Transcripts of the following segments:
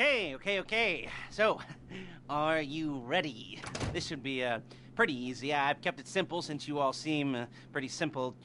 Okay. So, are you ready? This should be pretty easy. I've kept it simple since you all seem pretty simple.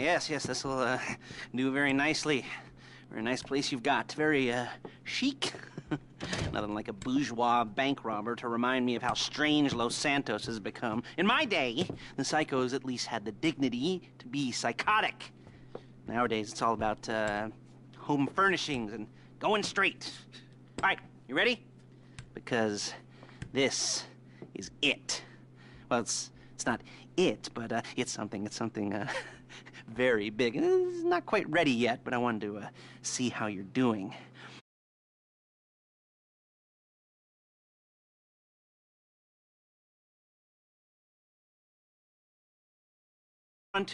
yes, this will do very nicely. Very nice place you've got. Very chic. Nothing like a bourgeois bank robber to remind me of how strange Los Santos has become. In my day, the psychos at least had the dignity to be psychotic. Nowadays, it's all about home furnishings and going straight. All right, you ready? Because this is it. Well, it's not it, but it's something very big. It's not quite ready yet, but I wanted to see how you're doing.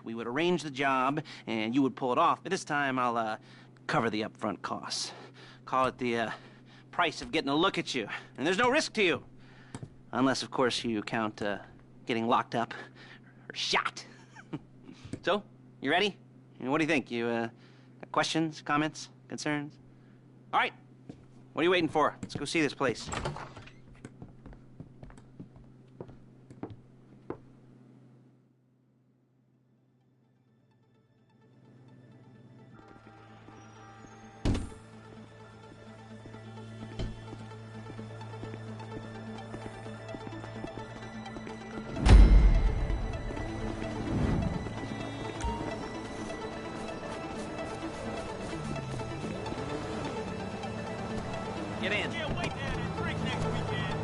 We would arrange the job, and you would pull it off. But this time, I'll cover the upfront costs. Call it the price of getting a look at you. And there's no risk to you. Unless, of course, you count getting locked up or shot. So, you ready? What do you think? You got questions, comments, concerns? All right. What are you waiting for? Let's go see this place. Get in. Yeah, wait there and drink next weekend.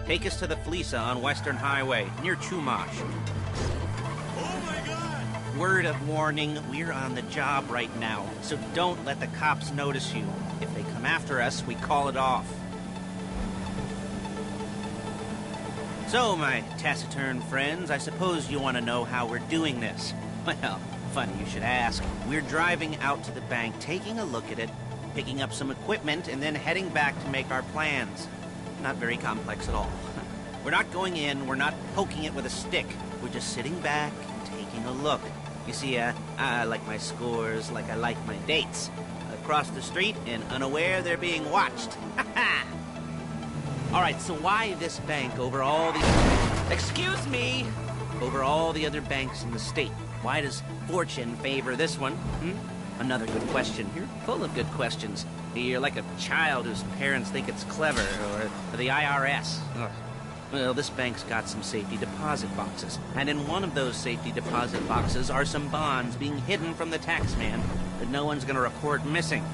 Take us to the Felisa on Western Highway, near Chumash. Oh my God! Word of warning, we're on the job right now, so don't let the cops notice you. If they come after us, we call it off. So, my taciturn friends, I suppose you want to know how we're doing this. Well, funny you should ask. We're driving out to the bank, taking a look at it, picking up some equipment, and then heading back to make our plans. Not very complex at all. We're not going in, we're not poking it with a stick. We're just sitting back and taking a look. You see, I like my scores like I like my dates. Across the street and unaware they're being watched. Ha-ha! All right, so why this bank over all the... Excuse me! Over all the other banks in the state? Why does fortune favor this one? Another good question. You're full of good questions. You're like a child whose parents think it's clever, or the IRS. Ugh. Well, this bank's got some safety deposit boxes. And in one of those safety deposit boxes are some bonds being hidden from the tax man that no one's gonna report missing.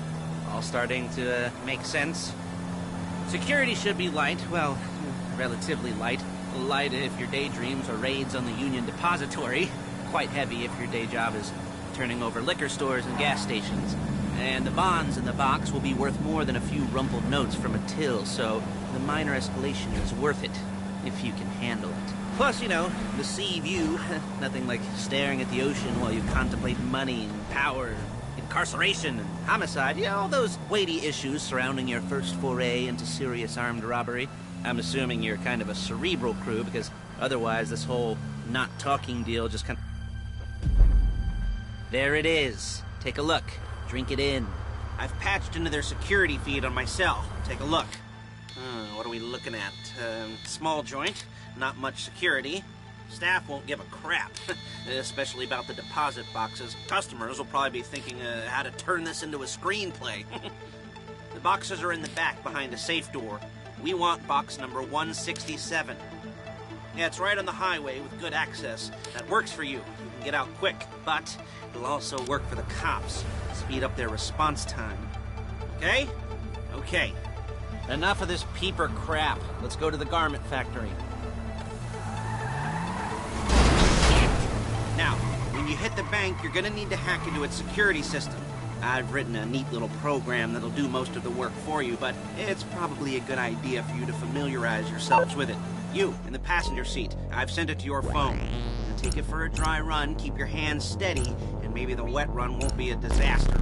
All starting to make sense? Security should be light, well, relatively light. Light if your daydreams are raids on the Union Depository. Quite heavy if your day job is turning over liquor stores and gas stations. And the bonds in the box will be worth more than a few rumpled notes from a till, so the minor escalation is worth it, if you can handle it. Plus, you know, the sea view, nothing like staring at the ocean while you contemplate money and power, incarceration and homicide, you know, all those weighty issues surrounding your first foray into serious armed robbery. I'm assuming you're kind of a cerebral crew, because otherwise this whole not talking deal just kind of... There it is. Take a look. Drink it in. I've patched into their security feed on my cell. Take a look. What are we looking at? Small joint, not much security. Staff won't give a crap, especially about the deposit boxes. Customers will probably be thinking how to turn this into a screenplay. The boxes are in the back behind a safe door. We want box number 167. Yeah, it's right on the highway with good access. That works for you. You can get out quick, but it'll also work for the cops. Speed up their response time. Okay? Okay. Enough of this peeper crap. Let's go to the garment factory. Now, when you hit the bank, you're gonna need to hack into its security system. I've written a neat little program that'll do most of the work for you, but it's probably a good idea for you to familiarize yourselves with it. You, in the passenger seat, I've sent it to your phone. Now take it for a dry run, keep your hands steady, and maybe the wet run won't be a disaster.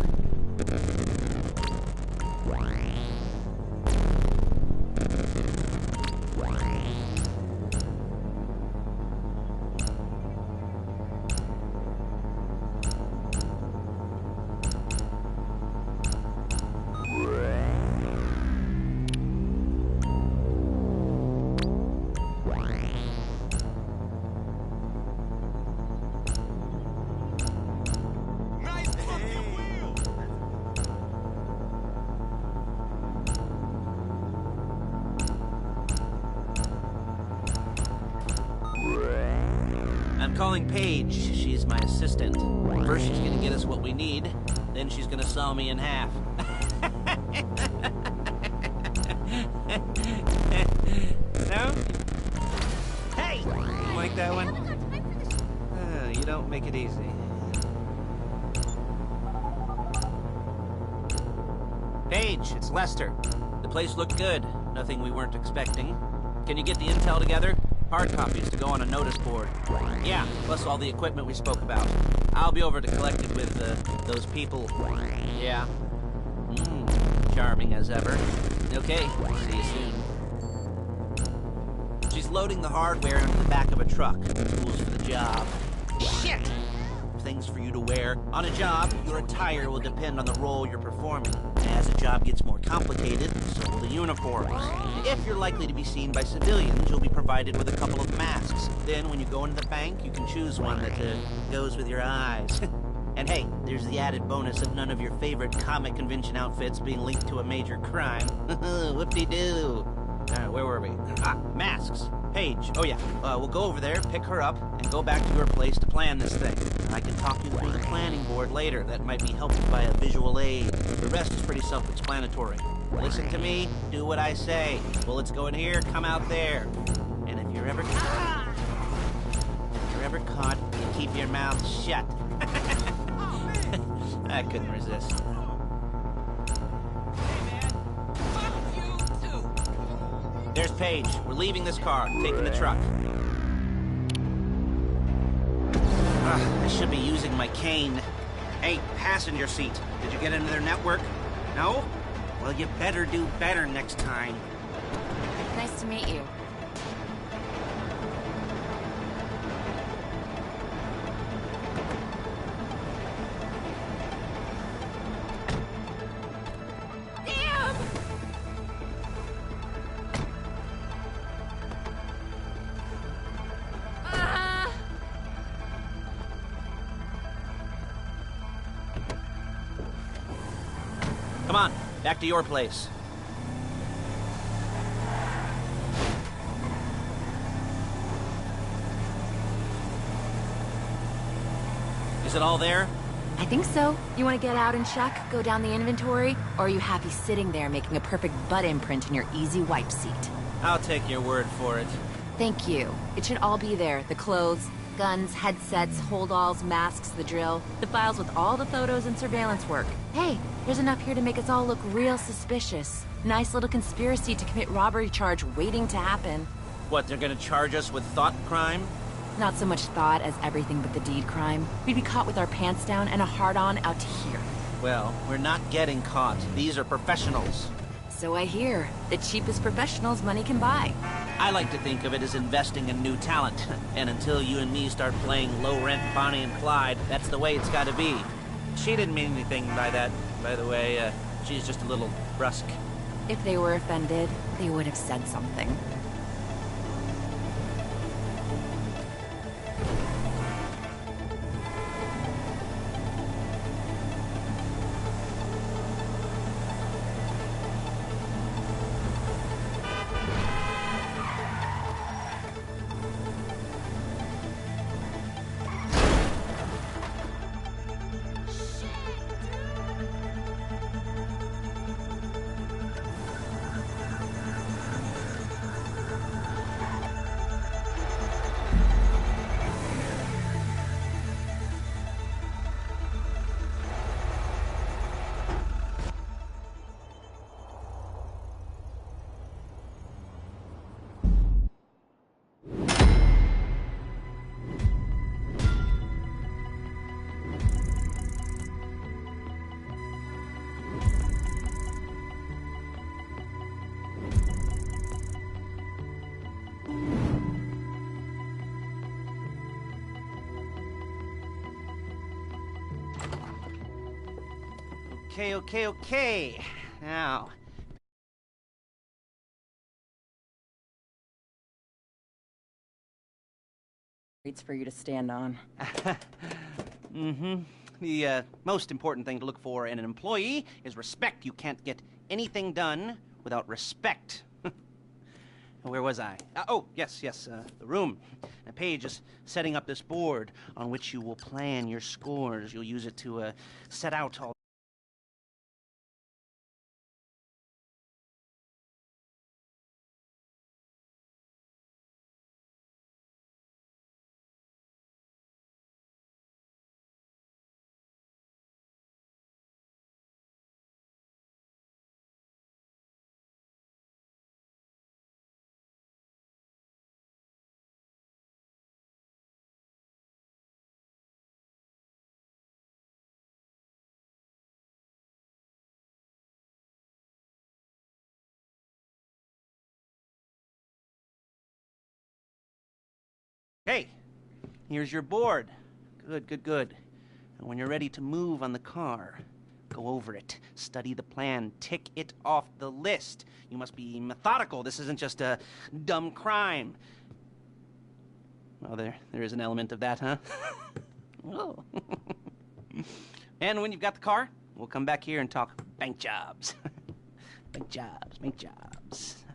calling Paige. She's my assistant. First she's gonna get us what we need, then she's gonna saw me in half. No? Hey! You like that one? You don't make it easy. Paige, it's Lester. The place looked good. Nothing we weren't expecting. Can you get the intel together? Hard copies to go on a notice board. Yeah, plus all the equipment we spoke about. I'll be over to collect it with, those people. Yeah. Charming as ever. Okay, see you soon. She's loading the hardware into the back of a truck. Tools for the job. Shit! Things for you to wear. On a job, your attire will depend on the role you're performing. As the job gets more complicated, so will the uniforms. If you're likely to be seen by civilians, you'll be provided with a couple of masks. Then, when you go into the bank, you can choose one that goes with your eyes. And hey, there's the added bonus of none of your favorite comic convention outfits being linked to a major crime. Whoop-de-doo. Where were we? Masks. Paige. Oh yeah, we'll go over there, pick her up, and go back to your place to plan this thing. I can talk you through the planning board later. That might be helped by a visual aid. The rest is pretty self-explanatory. Listen to me, do what I say. Bullets go in here, come out there. And if you're ever caught, you keep your mouth shut. I couldn't resist. There's Paige. We're leaving this car, taking the truck. I should be using my cane. Hey, passenger seat. Did you get into their network? No? Well, you better do better next time. Nice to meet you. Come on, back to your place. Is it all there? I think so. You want to get out and check, go down the inventory, or are you happy sitting there making a perfect butt imprint in your easy wipe seat? I'll take your word for it. Thank you. It should all be there. The clothes, guns, headsets, holdalls, masks, the drill, the files with all the photos and surveillance work. Hey, there's enough here to make us all look real suspicious. Nice little conspiracy to commit robbery charge waiting to happen. What, they're gonna charge us with thought crime? Not so much thought as everything but the deed crime. We'd be caught with our pants down and a hard-on out to here. Well, we're not getting caught. These are professionals. So I hear. The cheapest professionals money can buy. I like to think of it as investing in new talent. And until you and me start playing low-rent Bonnie and Clyde, that's the way it's gotta be. She didn't mean anything by that, by the way. She's just a little brusque. If they were offended, they would have said something. Okay. Now... It's for you to stand on. The most important thing to look for in an employee is respect. You can't get anything done without respect. Where was I? Oh, yes, the room. Paige is setting up this board on which you will plan your scores. You'll use it to set out all... Hey, here's your board. Good. And when you're ready to move on the car, go over it, study the plan, tick it off the list. You must be methodical. This isn't just a dumb crime. Well, there is an element of that, huh? Oh. And when you've got the car, we'll come back here and talk bank jobs. Bank jobs.